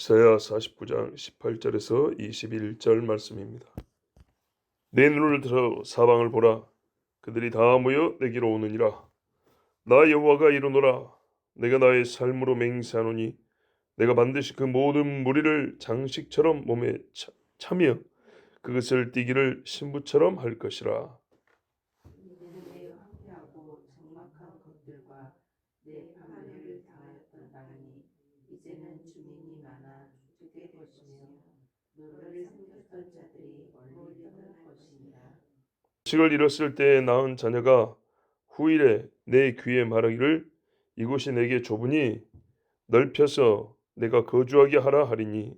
이사야 49장 18절에서 21절 말씀입니다. 내 눈을 들어 사방을 보라. 그들이 다 모여 내게로 오느니라. 나 여호와가 이르노라. 내가 나의 삶으로 맹세하노니 내가 반드시 그 모든 무리를 장식처럼 몸에 차며 그것을 띠기를 신부처럼 할 것이라. 내 황폐하고 적막한 것들과 내 파멸을 당하였던 땅이 이제는 주민이 많아 죽게 것이며 너를 섬겼던 자들이 멀리 떠날 것이니라. 식을 잃었을 때 낳은 자녀가 후일에 내 귀에 말하기를 이곳이 내게 좁으니 넓혀서 내가 거주하게 하라 하리니.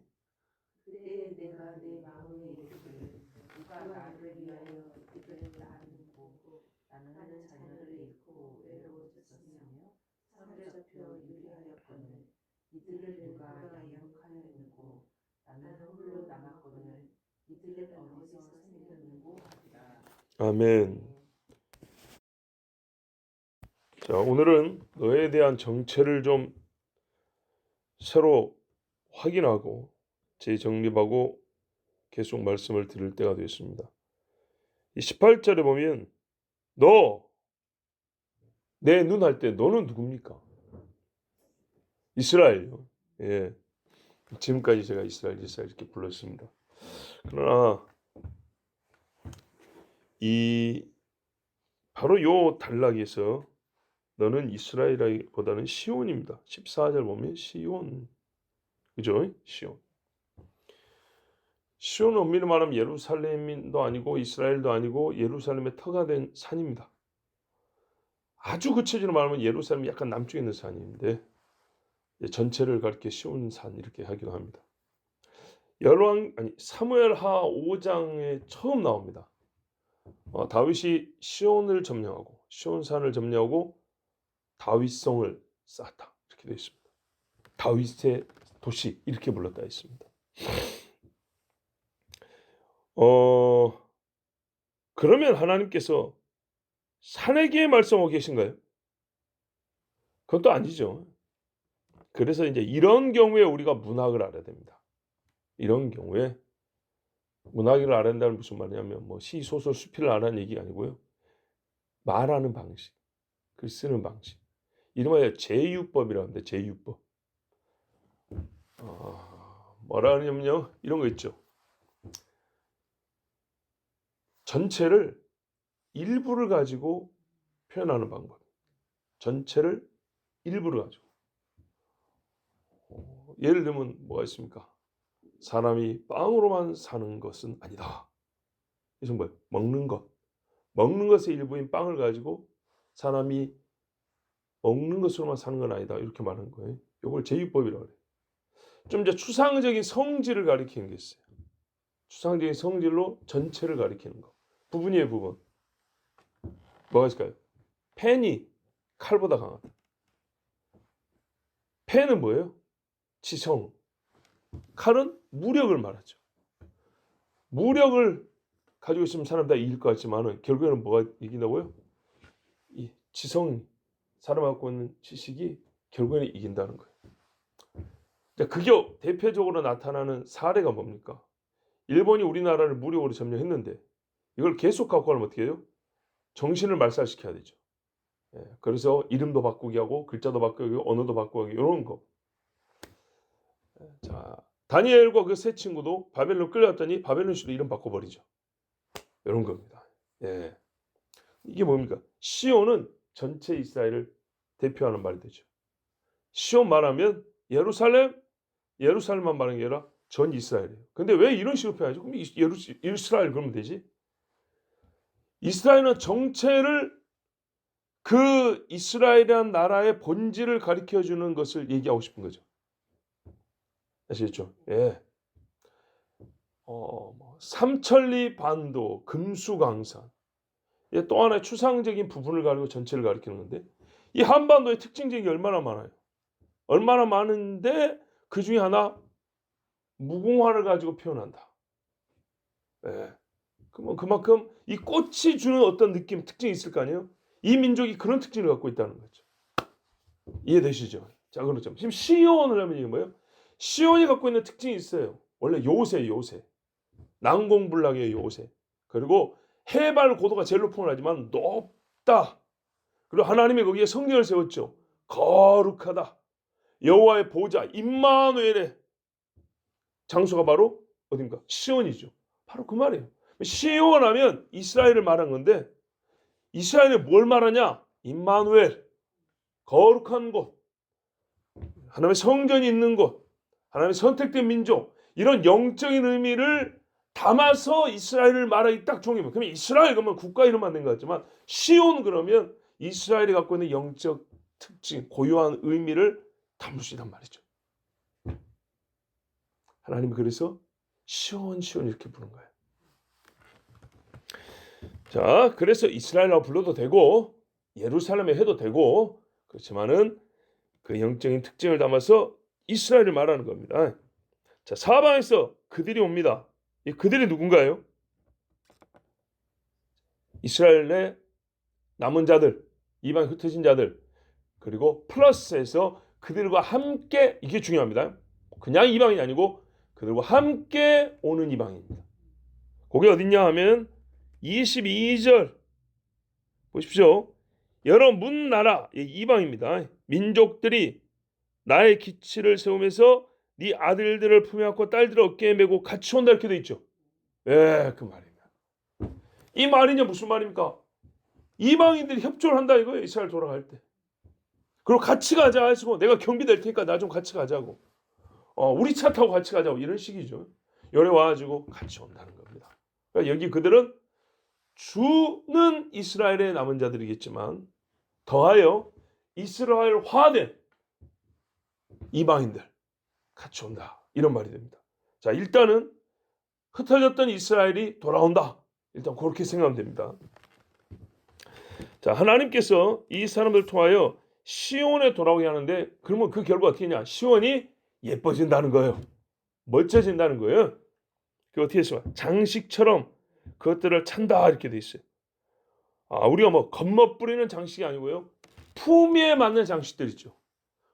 그때 내가 내 마음에 이르기를 누가 나를 위하여 이들을 낳았는고 나는 자녀를 잃고 외로워졌으며 사로잡혀 유리하였거늘 이들을 누가 양육하였는고 나는 홀로 남았거늘 이들은 어디서 생겼는고 하리라. 아멘. 자, 오늘은 너에 대한 정체를 좀 새로 확인하고 재정립하고 계속 말씀을 드릴 때가 되었습니다. 이 18절에 보면 너, 내 눈 할 때 너는 누굽니까? 이스라엘요. 예. 지금까지 제가 이스라엘 이렇게 불렀습니다. 그러나 이 바로 요 단락에서 너는 이스라엘보다는 시온입니다. 14절 보면 시온. 그죠? 시온. 시온 엄밀히 말하면 예루살렘도 아니고 이스라엘도 아니고 예루살렘의 터가 된 산입니다. 아주 구체적으로 말하면 예루살렘이 약간 남쪽에 있는 산인데 전체를 가리켜 시온산 이렇게 하기도 합니다. 사무엘하 5장에 처음 나옵니다. 다윗이 시온을 점령하고 시온산을 점령하고 다윗성을 쌓았다 이렇게 되어 있습니다. 다윗의 도시 이렇게 불렀다 했습니다. 그러면 하나님께서 산에게 말씀하고 계신가요? 그건 또 아니죠. 그래서 이제 이런 경우에 우리가 문학을 알아야 됩니다. 이런 경우에 문학을 알아야 된다는 무슨 말이냐면 뭐 시, 소설, 수필을 알아는 얘기가 아니고요. 말하는 방식, 글 쓰는 방식. 이름하여 제유법이라고 하는데 제유법. 뭐라 하냐면요. 이런 거 있죠. 전체를 일부를 가지고 표현하는 방법. 전체를 일부를 가지고. 예를 들면 뭐가 있습니까? 사람이 빵으로만 사는 것은 아니다. 이것은 뭐예요? 먹는 것. 먹는 것의 일부인 빵을 가지고 사람이 먹는 것으로만 사는 건 아니다. 이렇게 말하는 거예요. 이걸 제유법이라고 해요. 좀 이제 추상적인 성질을 가리키는 게 있어요. 추상적인 성질로 전체를 가리키는 거. 부분이에요, 부분. 뭐가 있을까요? 펜이 칼보다 강하다. 펜은 뭐예요? 지성. 칼은 무력을 말하죠. 무력을 가지고 있으면 사람 다 이길 것 같지만은 결국에는 뭐가 이긴다고요? 이 지성, 사람 갖고 있는 지식이 결국에는 이긴다는 거예요. 그게 대표적으로 나타나는 사례가 뭡니까? 일본이 우리나라를 무력으로 점령했는데 이걸 계속 갖고 가면 어떻게 해요? 정신을 말살시켜야 되죠. 그래서 이름도 바꾸게 하고 글자도 바꾸게 하고 언어도 바꾸게 하고 이런 거. 자, 다니엘과 그 세 친구도 바벨론 끌려갔더니 바벨론시로 이름 바꿔버리죠. 이런 겁니다. 예. 이게 뭡니까? 시온은 전체 이스라엘을 대표하는 말이 되죠. 시온 말하면 예루살렘만 말하는 게 아니라 전 이스라엘이에요. 근데 왜 이런 식으로 표현하죠? 그럼 이스라엘 그러면 되지? 이스라엘은 정체를 그 이스라엘이라는 나라의 본질을 가리켜주는 것을 얘기하고 싶은 거죠. 아시겠죠? 예. 삼천리 반도, 금수강산. 또 하나의 추상적인 부분을 가지고 전체를 가리키는 건데 이 한반도의 특징적인 게 얼마나 많아요. 얼마나 많은데 그 중에 하나 무궁화를 가지고 표현한다. 예. 그러면 그만큼 이 꽃이 주는 어떤 느낌, 특징이 있을 거 아니에요? 이 민족이 그런 특징을 갖고 있다는 거죠. 이해되시죠? 자, 그렇죠. 지금 시온을 하면 이게 뭐예요? 시온이 갖고 있는 특징이 있어요. 원래 요새 난공불락의 요새. 그리고 해발 고도가 제일 높은 건 하지만 높다. 그리고 하나님이 거기에 성전을 세웠죠. 거룩하다. 여호와의 보좌 임마누엘의 장소가 바로 어딘가? 시온이죠. 바로 그 말이에요. 시온 하면 이스라엘을 말한 건데 이스라엘이 뭘 말하냐? 임마누엘, 거룩한 곳, 하나님의 성전이 있는 곳, 하나님의 선택된 민족, 이런 영적인 의미를 담아서 이스라엘을 말하기 딱 좋은 게 그러면 이스라엘 그러면 국가 이름 만든 것 같지만 시온 그러면 이스라엘이 갖고 있는 영적 특징, 고유한 의미를 담을 수 있단 말이죠. 하나님이 그래서 시온 이렇게 부른 거예요. 자, 그래서 이스라엘이라고 불러도 되고 예루살렘에 해도 되고 그렇지만은 그 영적인 특징을 담아서 이스라엘을 말하는 겁니다. 자, 사방에서 그들이 옵니다. 이 그들이 누군가요? 이스라엘의 남은 자들, 이방 흩어진 자들, 그리고 플러스해서 그들과 함께, 이게 중요합니다. 그냥 이방인이 아니고 그들과 함께 오는 이방인입니다. 그게 어딨냐 하면 22절 보십시오. 여러 문나라, 이방입니다. 민족들이 나의 기치를 세우면서 네 아들들을 품에 안고 딸들을 어깨에 메고 같이 온다 이렇게 돼 있죠. 예, 그 말입니다. 이 말이냐 무슨 말입니까? 이방인들이 협조를 한다 이거예요. 이스라엘 돌아갈 때. 그리고 같이 가자 하시고 내가 경비 될 테니까 나 좀 같이 가자고. 우리 차 타고 같이 가자고 이런 식이죠. 열에 와가지고 같이 온다는 겁니다. 그러니까 여기 그들은 주는 이스라엘의 남은 자들이겠지만 더하여 이스라엘화된 이방인들 같이 온다 이런 말이 됩니다. 자, 일단은 흩어졌던 이스라엘이 돌아온다. 일단 그렇게 생각하면 됩니다. 자, 하나님께서 이 사람들을 통하여 시온에 돌아오게 하는데 그러면 그 결과 어떻게 되냐? 시온이 예뻐진다는 거예요. 멋져진다는 거예요. 그 어떻게 했어요? 장식처럼 그것들을 찬다 이렇게 돼 있어요. 우리가 뭐 겉멋부리는 장식이 아니고요. 품위에 맞는 장식들 있죠.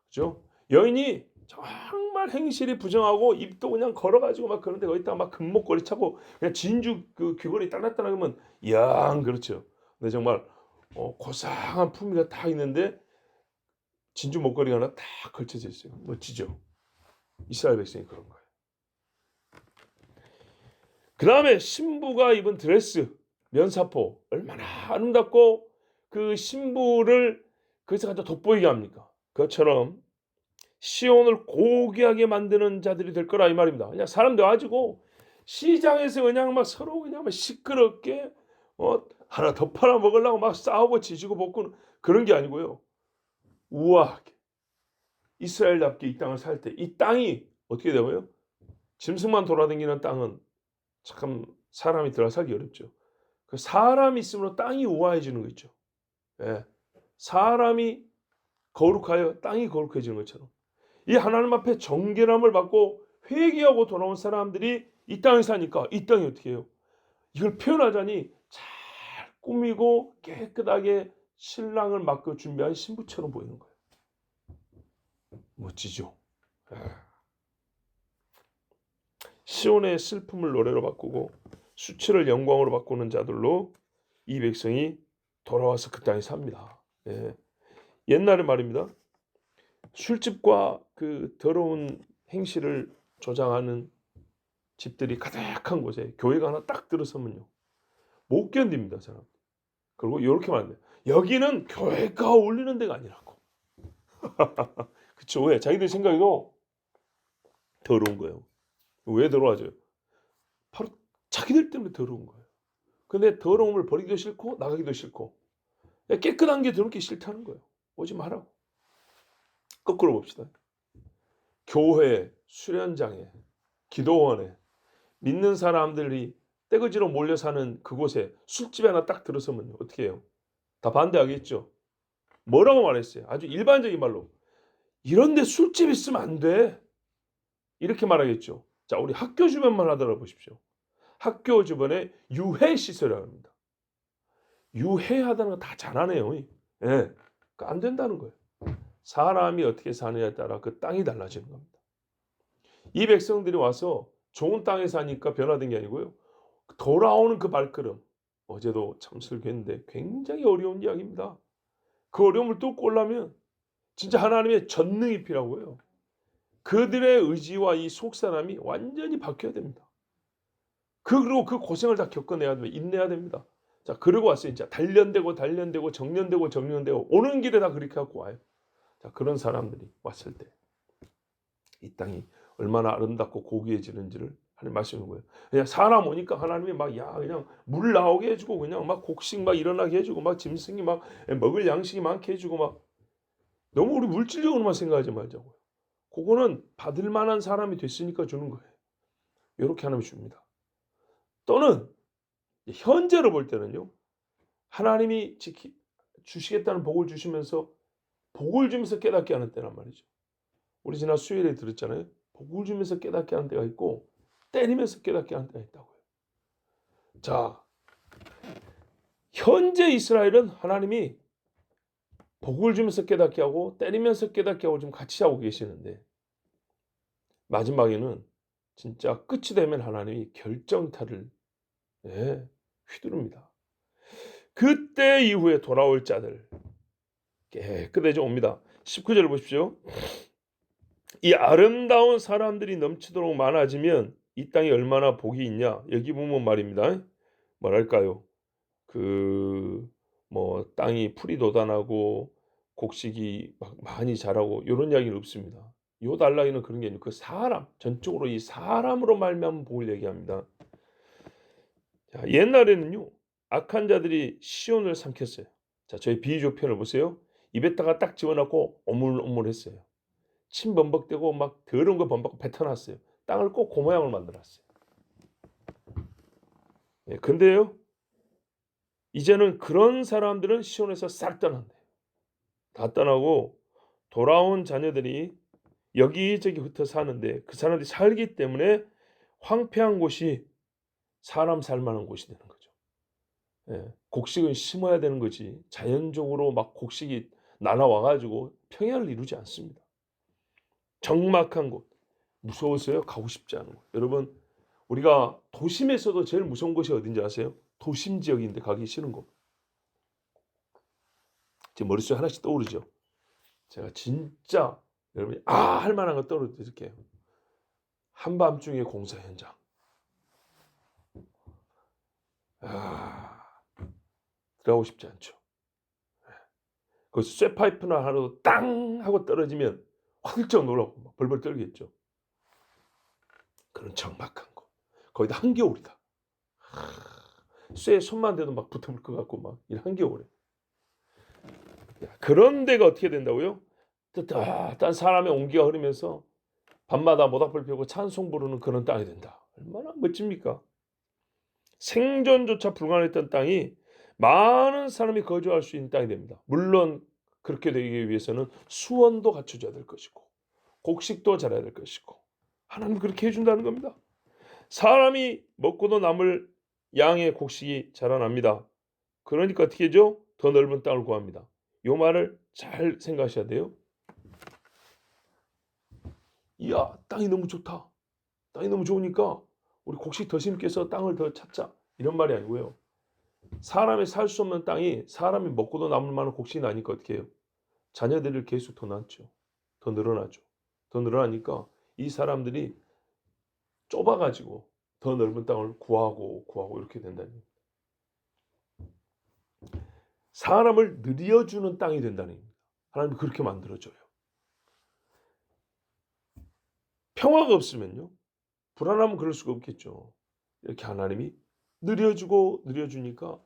그죠? 여인이 정말 행실이 부정하고 입도 그냥 걸어가지고 막 그런데 거기다가 막 금목걸이 차고 그냥 진주 그 귀걸이 딸랑딸랑하면 양 그렇죠. 근데 정말 고상한 품위가 다 있는데 진주 목걸이가 하나 딱 걸쳐져 있어요. 멋지죠. 이스라엘 백성이 그런 거예요. 그 다음에 신부가 입은 드레스, 면사포 얼마나 아름답고 그 신부를 그래서 갖다 돋보이게 합니까? 그것처럼 시온을 고귀하게 만드는 자들이 될 거라 이 말입니다. 그냥 사람들 가지고 시장에서 그냥 막 서로 그냥 막 시끄럽게 하나 더 팔아 먹으려고 막 싸우고 지지고 볶고 그런 게 아니고요. 우아하게 이스라엘답게 이 땅을 살 때 이 땅이 어떻게 되고요? 짐승만 돌아다니는 땅은 참 사람이 들어 살기 어렵죠. 그 사람이 있으므로 땅이 우아해지는 거 있죠. 예. 사람이 거룩하여 땅이 거룩해지는 것처럼 이 하나님 앞에 정결함을 받고 회개하고 돌아온 사람들이 이 땅에 사니까 이 땅이 어떻게 해요? 이걸 표현하자니 잘 꾸미고 깨끗하게 신랑을 맡겨 준비한 신부처럼 보이는 거예요. 멋지죠? 시온의 슬픔을 노래로 바꾸고 수치를 영광으로 바꾸는 자들로 이 백성이 돌아와서 그 땅에 삽니다. 예. 옛날의 말입니다. 술집과 그 더러운 행실을 조장하는 집들이 가득한 곳에 교회가 하나 딱 들어서면요. 못 견딥니다. 사람. 그리고 이렇게 말합니다. 여기는 교회가 어울리는 데가 아니라고. 그쵸? 왜? 자기들 생각에도 더러운 거예요. 왜 더러워져요? 바로 자기들 때문에 더러운 거예요. 근데 더러움을 버리기도 싫고 나가기도 싫고 깨끗한 게 더럽게 싫다는 거예요. 오지 말라고. 거꾸로 봅시다. 교회, 수련장에, 기도원에 믿는 사람들이 떼거지로 몰려 사는 그곳에 술집에 하나 딱 들어서면 어떻게 해요? 다 반대하겠죠. 뭐라고 말했어요? 아주 일반적인 말로 이런 데 술집 있으면 안 돼. 이렇게 말하겠죠. 자, 우리 학교 주변만 하더라 보십시오. 학교 주변에 유해시설이라고 합니다. 유해하다는 거 다 잘하네요. 예, 안 된다는 거예요. 사람이 어떻게 사느냐에 따라 그 땅이 달라지는 겁니다. 이 백성들이 와서 좋은 땅에 사니까 변화된 게 아니고요. 돌아오는 그 발걸음. 어제도 참 설교했는데 굉장히 어려운 이야기입니다. 그 어려움을 뚫고 오려면 진짜 하나님의 전능이 필요하고요. 그들의 의지와 이 속사람이 완전히 바뀌어야 됩니다. 그리고 그 고생을 다 겪어내야 됩니다. 인내해야 됩니다. 자, 그러고 왔어요. 진짜 단련되고 정련되고 오는 길에 다 그렇게 갖고 와요. 자, 그런 사람들이 왔을 때 이 땅이 얼마나 아름답고 고귀해지는지를 하나님 말씀하는 거예요. 그냥 사람 오니까 하나님이 막 그냥 물 나오게 해주고 그냥 막 곡식 막 일어나게 해주고 막 짐승이 막 먹을 양식이 많게 해주고 막 너무 우리 물질적으로만 생각하지 말자고요. 그거는 받을 만한 사람이 됐으니까 주는 거예요. 이렇게 하나님이 줍니다. 또는 현재로 볼 때는요. 하나님이 주시겠다는 복을 주시면서 복을 주면서 깨닫게 하는 때란 말이죠. 우리 지난 수요일에 들었잖아요. 복을 주면서 깨닫게 하는 때가 있고 때리면서 깨닫게 하는 때가 있다고요. 자, 현재 이스라엘은 하나님이 복을 주면서 깨닫게 하고 때리면서 깨닫게 하고 좀 같이 하고 계시는데 마지막에는 진짜 끝이 되면 하나님이 결정타를 휘두릅니다. 그때 이후에 돌아올 자들 깨끗해져 옵니다. 19절 보십시오. 이 아름다운 사람들이 넘치도록 많아지면 이 땅에 얼마나 복이 있냐. 여기 보면 말입니다. 뭐랄까요. 땅이 풀이 돋아나고 곡식이 막 많이 자라고 이런 이야기는 없습니다. 요 달라기는 그런 게 아니고 그 사람 전적으로 이 사람으로 말미암은 복을 얘기합니다. 자, 옛날에는요 악한 자들이 시온을 삼켰어요. 자, 저희 비유적 표현을 보세요. 입에다가 딱 집어넣고 오물오물했어요. 침 범벅대고 막 더러운 거 범벅 뱉어놨어요. 땅을 꼭 그 모양을 만들었어요. 근데요 이제는 그런 사람들은 시온에서 싹 떠난대요. 다 떠나고 돌아온 자녀들이 여기저기 흩어 사는데 그 사람들이 살기 때문에 황폐한 곳이 사람 살만한 곳이 되는 거죠. 곡식은 심어야 되는 거지 자연적으로 막 곡식이 날아와가지고 평야를 이루지 않습니다. 적막한 곳, 무서워서요 가고 싶지 않은 곳. 여러분 우리가 도심에서도 제일 무서운 곳이 어딘지 아세요? 도심 지역인데 가기 싫은 곳. 제 머릿속에 하나씩 떠오르죠. 제가 진짜 여러분이 할 만한 거 떠올려드릴게요. 한밤중에 공사 현장. 들어가고 싶지 않죠. 거기서 쇠파이프나 하나도 땅 하고 떨어지면 화들짝 놀라고 막 벌벌 떨겠죠. 그런 적막한 곳. 거기다 한겨울이다. 쇠에 손만 대도 막 붙어볼 것 같고 막 이 한겨울에. 그런 데가 어떻게 된다고요? 따뜻한 사람의 온기가 흐르면서 밤마다 모닥불 피우고 찬송 부르는 그런 땅이 된다. 얼마나 멋집니까? 생존조차 불가능했던 땅이 많은 사람이 거주할 수 있는 땅이 됩니다. 물론 그렇게 되기 위해서는 수원도 갖춰져야 될 것이고 곡식도 자라야 될 것이고 하나님 그렇게 해준다는 겁니다. 사람이 먹고도 남을 양의 곡식이 자라납니다. 그러니까 어떻게 하죠? 더 넓은 땅을 구합니다. 이 말을 잘 생각하셔야 돼요. 이야 땅이 너무 좋다. 땅이 너무 좋으니까 우리 곡식 더 심기 위해서 땅을 더 찾자. 이런 말이 아니고요. 사람이 살 수 없는 땅이 사람이 먹고도 남을 만한 곡식이 나니까 어떻게 해요? 자녀들을 계속 더 낳죠. 더 늘어나죠. 더 늘어나니까 이 사람들이 좁아가지고 더 넓은 땅을 구하고 이렇게 된다는 겁니다. 사람을 늘려주는 땅이 된다는 겁니다. 하나님이 그렇게 만들어줘요. 평화가 없으면요. 불안하면 그럴 수가 없겠죠. 이렇게 하나님이 늘려주니까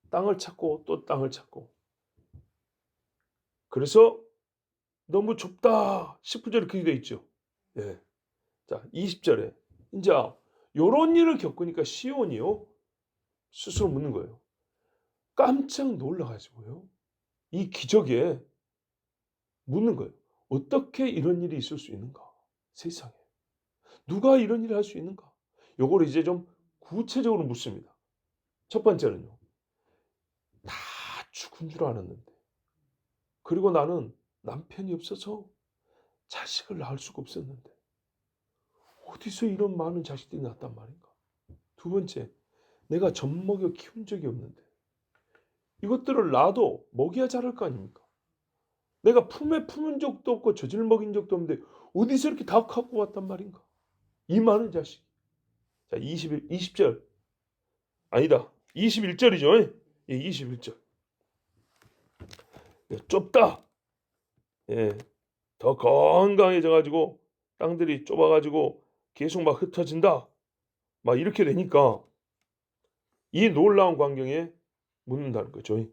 땅을 찾고 또 땅을 찾고. 그래서 너무 좁다. 19절에 그게 돼 있죠. 예. 자, 20절에 이제 요런 일을 겪으니까 시온이요. 스스로 묻는 거예요. 깜짝 놀라 가지고요. 이 기적에 묻는 거예요. 어떻게 이런 일이 있을 수 있는가? 세상에. 누가 이런 일을 할 수 있는가? 요거를 이제 좀 구체적으로 묻습니다. 첫 번째는요. 다 죽은 줄 알았는데. 그리고 나는 남편이 없어서 자식을 낳을 수가 없었는데. 어디서 이런 많은 자식들이 났단 말인가? 두 번째, 내가 젖 먹여 키운 적이 없는데 이것들을 놔도 먹여야 자랄 거 아닙니까? 내가 품에 품은 적도 없고 젖을 먹인 적도 없는데 어디서 이렇게 다 갖고 왔단 말인가? 이 많은 자식. 자, 20절. 아니다. 21절이죠. 예, 21절. 좁다. 예, 더 건강해져 가지고 땅들이 좁아 가지고 계속 막 흩어진다. 막 이렇게 되니까 이 놀라운 광경에 묻는다는 거죠.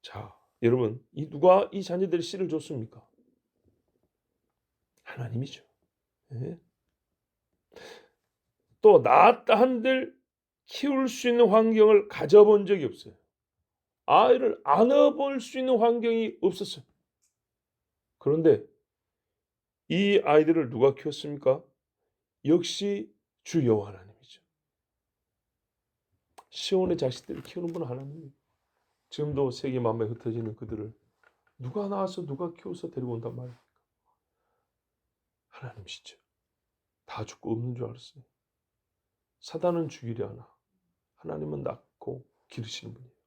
자, 여러분, 누가 이 자녀들의 씨를 줬습니까? 하나님이죠. 예? 또 낳았다 한들 키울 수 있는 환경을 가져본 적이 없어요. 아이를 안아볼 수 있는 환경이 없었어요. 그런데 이 아이들을 누가 키웠습니까? 역시 주 여호와 하나님이죠. 시온의 자식들을 키우는 분은 하나님이에요. 지금도 세계 만방에 흩어지는 그들을 누가 낳아서 누가 키워서 데리고 온단 말이에요. 하나님이시죠. 다 죽고 없는 줄 알았어요. 사단은 죽이려 하나 하나님은 낳고 기르시는 분이에요.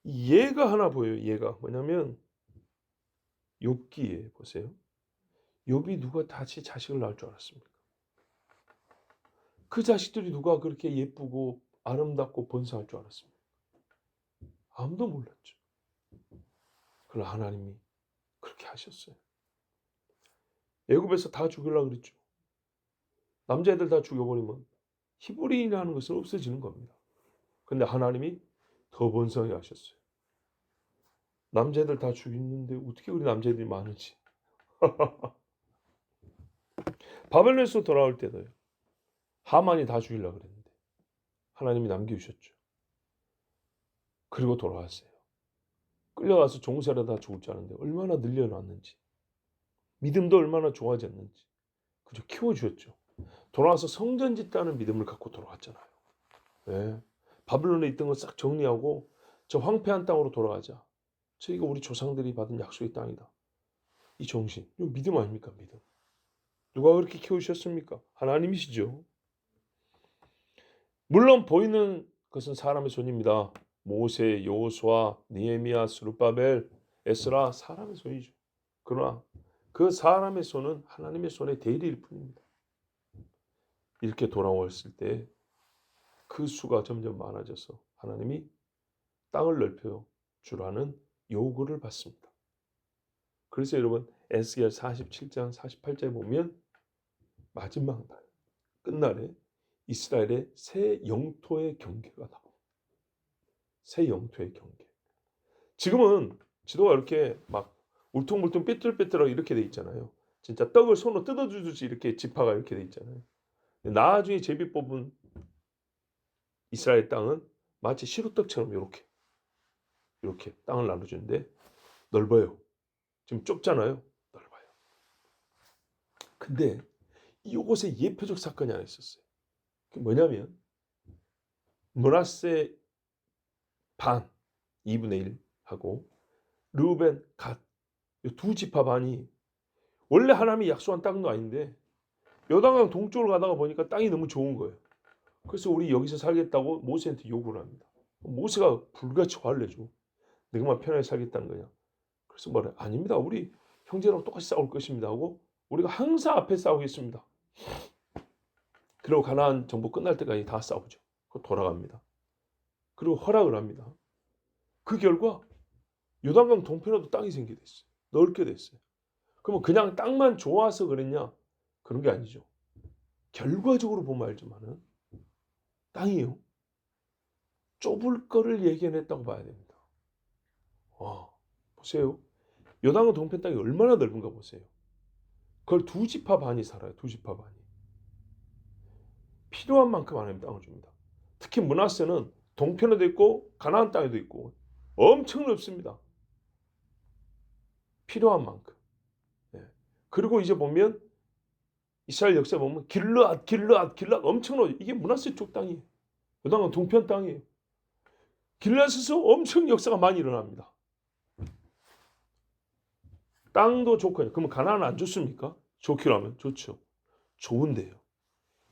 예가 하나 보여요. 예가 뭐냐면 욥기에 보세요. 욥이 누가 다시 자식을 낳을 줄 알았습니까? 그 자식들이 누가 그렇게 예쁘고 아름답고 번성할 줄 알았습니까? 아무도 몰랐죠. 그러나 하나님이 그렇게 하셨어요. 애굽에서 다 죽이려고 그랬죠. 남자애들 다 죽여버리면 히브리인이라는 것은 없어지는 겁니다. 근데 하나님이 더 번성하게 하셨어요. 남자애들 다 죽였는데 어떻게 우리 남자애들이 많은지. 바벨론에서 돌아올 때도요. 하만이 다 죽이려고 그랬는데 하나님이 남겨주셨죠. 그리고 돌아왔어요. 끌려가서 종살이다 죽을 줄 알았는데 얼마나 늘려놨는지. 믿음도 얼마나 좋아졌는지. 그저 키워주셨죠. 돌아와서 성전 짓다는 믿음을 갖고 돌아왔잖아요. 네. 바벨론에 있던 거 싹 정리하고 저 황폐한 땅으로 돌아가자. 저희가 우리 조상들이 받은 약속의 땅이다. 이 정신, 이 믿음 아닙니까? 믿음. 누가 그렇게 키우셨습니까? 하나님이시죠. 물론 보이는 것은 사람의 손입니다. 모세, 여호수아, 느헤미야, 스룹바벨, 에스라 사람의 손이죠. 그러나 그 사람의 손은 하나님의 손의 대리일 뿐입니다. 이렇게 돌아왔을 때 그 수가 점점 많아져서 하나님이 땅을 넓혀 주라는 요구를 받습니다. 그래서 여러분 에스겔 47장 48절에 보면 마지막 날 끝날에 이스라엘의 새 영토의 경계가 나옵니다. 새 영토의 경계. 지금은 지도가 이렇게 막 울퉁불퉁 삐뚤빼뚤하게 이렇게 돼 있잖아요. 진짜 떡을 손으로 뜯어주듯이 이렇게 지파가 이렇게 돼 있잖아요. 나중에 제비 뽑은 이스라엘 땅은 마치 시루떡처럼 이렇게 땅을 나눠주는데 넓어요. 지금 좁잖아요. 넓어요. 근데 이곳에 예표적 사건이 하나 있었어요. 그게 뭐냐면 므낫세 반 2분의 1 하고 르우벤 갓 두 지파 반이 원래 하나님이 약속한 땅도 아닌데 요단강 동쪽으로 가다가 보니까 땅이 너무 좋은 거예요. 그래서 우리 여기서 살겠다고 모세한테 요구를 합니다. 모세가 불같이 화를 내죠. 내가만 편하게 살겠다는 거냐. 그래서 말해 아닙니다. 우리 형제랑 똑같이 싸울 것입니다 하고 우리가 항상 앞에 싸우겠습니다. 그리고 가나안 정복 끝날 때까지 다 싸우죠. 그리고 돌아갑니다. 그리고 허락을 합니다. 그 결과 요단강 동편에도 땅이 생기게 됐어요. 넓게 됐어요. 그러면 그냥 땅만 좋아서 그랬냐? 그런 게 아니죠. 결과적으로 보면 알지만은 땅이요. 좁을 거를 예견했다고 봐야 됩니다. 보세요. 요단강 동편 땅이 얼마나 넓은가 보세요. 그걸 두 지파 반이 살아요. 두 지파 반이. 필요한 만큼 하나님 땅을 줍니다. 특히 므낫세는 동편에도 있고 가나안 땅에도 있고 엄청 넓습니다. 필요한 만큼. 네. 그리고 이제 보면 이스라엘 역사 보면 길르앗 엄청나죠. 이게 므낫세 쪽 땅이에요. 요단강 동편 땅이에요. 길르앗에서 엄청 역사가 많이 일어납니다. 땅도 좋고요. 그러면 가나안 안 좋습니까? 좋기로 하면 좋죠. 좋은데요.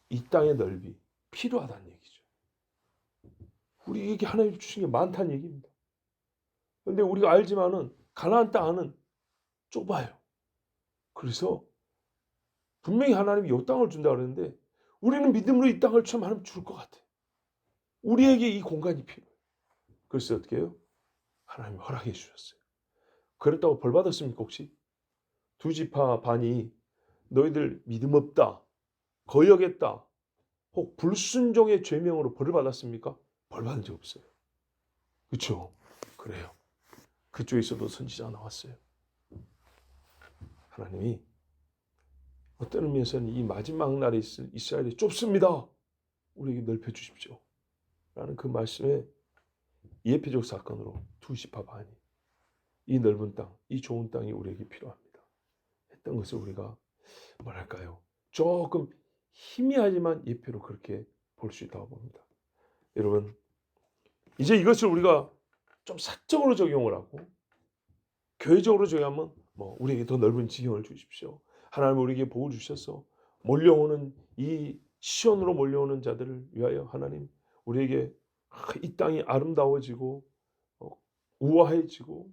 이 땅의 넓이 필요하다는 얘기죠. 우리에게 하나님 주신 게 많다는 얘기입니다. 그런데 우리가 알지만은 가나안 땅은 좁아요. 그래서 분명히 하나님이 이 땅을 준다 그랬는데 우리는 믿음으로 이 땅을 좀 하나님 줄 것 같아요. 우리에게 이 공간이 필요해요. 그래서 어떻게 해요? 하나님 허락해 주셨어요. 그랬다고 벌 받았습니까 혹시? 두 지파 반이 너희들 믿음 없다, 거역했다, 혹 불순종의 죄명으로 벌을 받았습니까? 벌 받은 적 없어요. 그렇죠? 그래요. 그쪽에서도 선지자가 나왔어요. 하나님이 어떤 의미에서는 이 마지막 날에 있을 이스라엘이 좁습니다. 우리에게 넓혀 주십시오. 라는 그 말씀에 예표적 사건으로 두 지파 반이 이 넓은 땅, 이 좋은 땅이 우리에게 필요합니다. 했던 것을 우리가 뭐랄까요? 조금 희미하지만 예표로 그렇게 볼 수 있다고 봅니다. 여러분, 이제 이것을 우리가 좀 사적으로 적용을 하고 교회적으로 적용하면 우리에게 더 넓은 지경을 주십시오. 하나님 우리에게 복을 주셔서 몰려오는 이 시온으로 몰려오는 자들을 위하여 하나님 우리에게 이 땅이 아름다워지고 우아해지고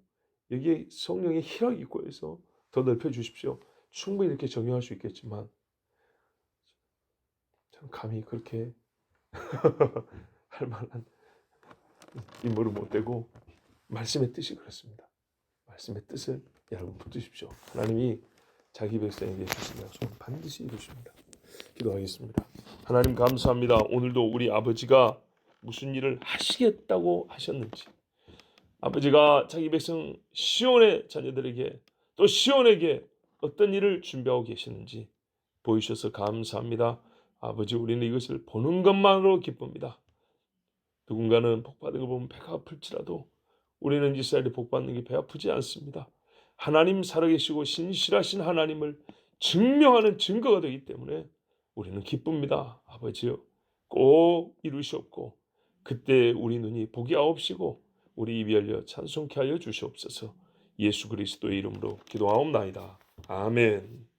여기에 성령의 희락이 있고 해서 더 넓혀 주십시오. 충분히 이렇게 적용할 수 있겠지만 참 감히 그렇게 할 만한 인물을 못 되고 말씀의 뜻이 그렇습니다. 말씀의 뜻을 여러분 붙드십시오. 하나님이 자기 백성에게 주신 약속은 반드시 이루십니다. 기도하겠습니다. 하나님 감사합니다. 오늘도 우리 아버지가 무슨 일을 하시겠다고 하셨는지, 아버지가 자기 백성 시온의 자녀들에게 또 시온에게 어떤 일을 준비하고 계시는지 보이셔서 감사합니다. 아버지, 우리는 이것을 보는 것만으로 기쁩니다. 누군가는 복받은 걸 보면 배가 아플지라도 우리는 이스라엘이 복받는 게 배 아프지 않습니다. 하나님 살아계시고 신실하신 하나님을 증명하는 증거가 되기 때문에 우리는 기쁩니다. 아버지요, 꼭 이루시옵고 그때 우리 눈이 보기 아옵시고 우리 입이 열려 찬송케 하여 주시옵소서. 예수 그리스도의 이름으로 기도하옵나이다. 아멘.